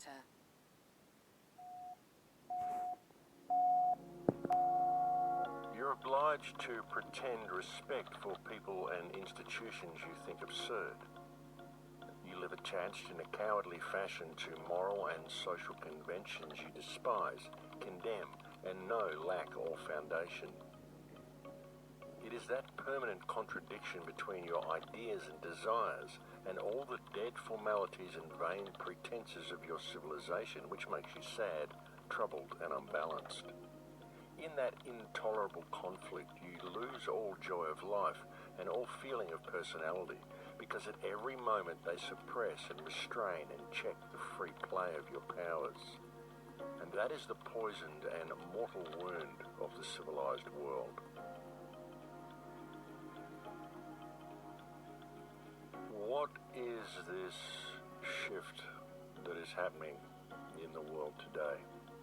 later. You're obliged to pretend respect for people and institutions you think absurd. You live attached in a cowardly fashion to moral and social conventions you despise, condemn, and know lack all foundation. It is that permanent contradiction between your ideas and desires and all the dead formalities and vain pretenses of your civilization which makes you sad, troubled, and unbalanced. In that intolerable conflict, you lose all joy of life and all feeling of personality, because at every moment they suppress and restrain and check the free play of your powers. And that is the poisoned and mortal wound of the civilized world. What is this shift that is happening in the world today?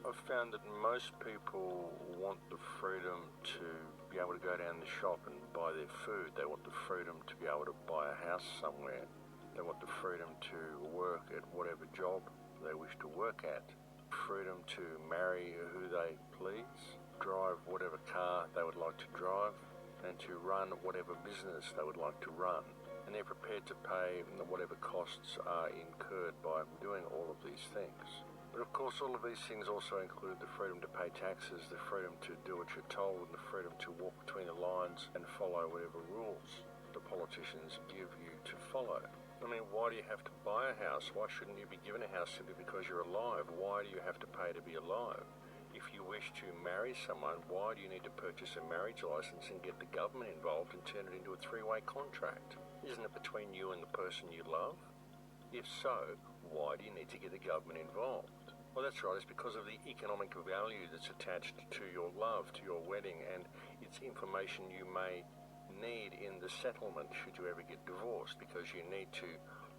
I've found that most people want the freedom to be able to go down the shop and buy their food. They want the freedom to be able to buy a house somewhere. They want the freedom to work at whatever job they wish to work at. Freedom to marry who they please, drive whatever car they would like to drive, and to run whatever business they would like to run. And they're prepared to pay whatever costs are incurred by doing all of these things. But of course, all of these things also include the freedom to pay taxes, the freedom to do what you're told, and the freedom to walk between the lines and follow whatever rules the politicians give you to follow. I mean, why do you have to buy a house? Why shouldn't you be given a house simply because you're alive? Why do you have to pay to be alive? If you wish to marry someone, why do you need to purchase a marriage license and get the government involved and turn it into a three-way contract? Isn't it between you and the person you love? If so, why do you need to get the government involved? Well, that's right, it's because of the economic value that's attached to your love, to your wedding, and it's information you may need in the settlement should you ever get divorced, because you need to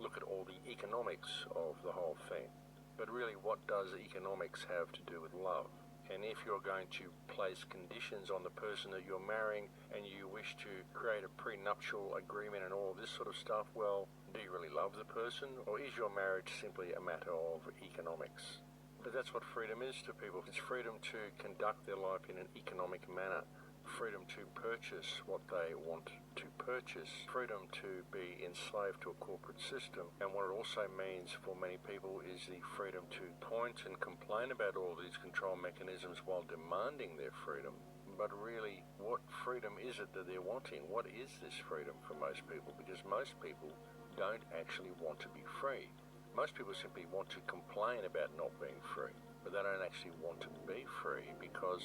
look at all the economics of the whole thing. But really, what does economics have to do with love? And if you're going to place conditions on the person that you're marrying and you wish to create a prenuptial agreement and all this sort of stuff, well, do you really love the person? Or is your marriage simply a matter of economics? But that's what freedom is to people. It's freedom to conduct their life in an economic manner. Freedom to purchase what they want to purchase. Freedom to be enslaved to a corporate system. And what it also means for many people is the freedom to point and complain about all these control mechanisms while demanding their freedom. But really, what freedom is it that they're wanting? What is this freedom for most people? Because most people don't actually want to be free. Most people simply want to complain about not being free, but they don't actually want to be free, because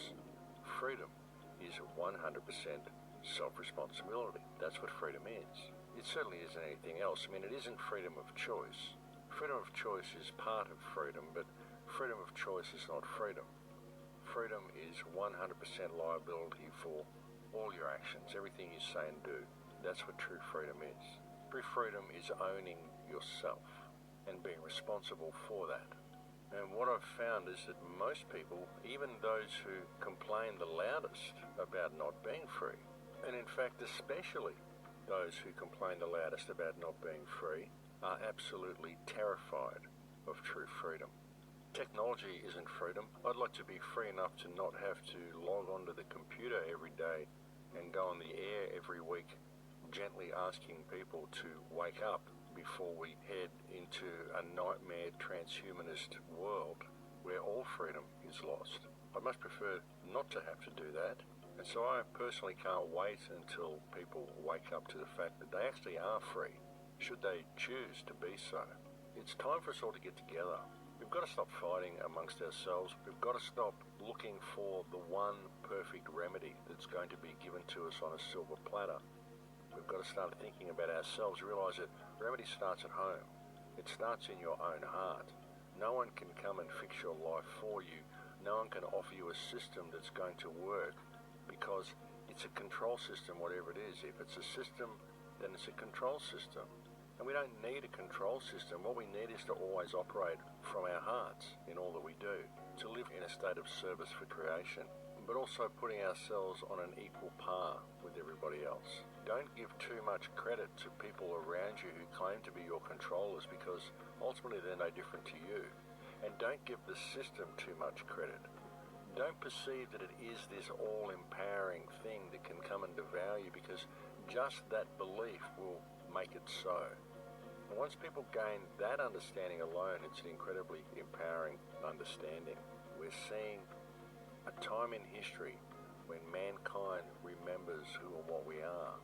freedom is 100% self-responsibility. That's what freedom is. It certainly isn't anything else. I mean, it isn't freedom of choice. Freedom of choice is part of freedom, but freedom of choice is not freedom. Freedom is 100% liability for all your actions, everything you say and do. That's what true freedom is. True freedom is owning yourself and being responsible for that. And what I've found is that most people, even those who complain the loudest about not being free, and in fact especially those who complain the loudest about not being free, are absolutely terrified of true freedom. Technology isn't freedom. I'd like to be free enough to not have to log onto the computer every day and go on the air every week gently asking people to wake up before we head into a nightmare transhumanist world where all freedom is lost. I much prefer not to have to do that, and so I personally can't wait until people wake up to the fact that they actually are free, should they choose to be so. It's time for us all to get together. We've got to stop fighting amongst ourselves. We've got to stop looking for the one perfect remedy that's going to be given to us on a silver platter. We've got to start thinking about ourselves, realize that remedy starts at home. It starts in your own heart. No one can come and fix your life for you. No one can offer you a system that's going to work, because it's a control system, whatever it is. If it's a system, then it's a control system. And we don't need a control system. What we need is to always operate from our hearts in all that we do, to live in a state of service for creation, but also putting ourselves on an equal par with everybody else. Don't give too much credit to people around you who claim to be your controllers, because ultimately they're no different to you. And Don't give the system too much credit. Don't perceive that it is this all-empowering thing that can come and devour you, because just that belief will make it so. And once people gain that understanding alone, it's an incredibly empowering understanding. We're seeing a time in history when mankind remembers who and what we are,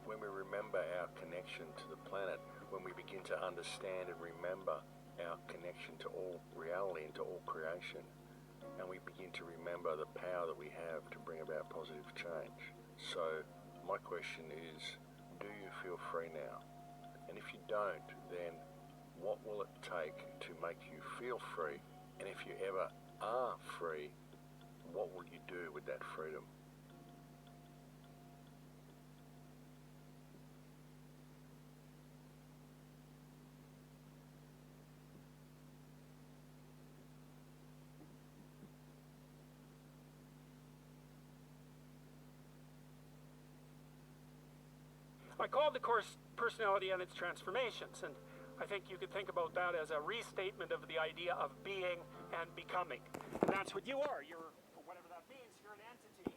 when we remember our connection to the planet, when we begin to understand and remember our connection to all reality and to all creation, and we begin to remember the power that we have to bring about positive change. So my question is, do you feel free now? And if you don't, then what will it take to make you feel free? And if you ever are free, what will you do with that freedom? I called the course Personality and Its Transformations, and I think you could think about that as a restatement of the idea of being and becoming. And that's what you are. You're, whatever that means, you're an entity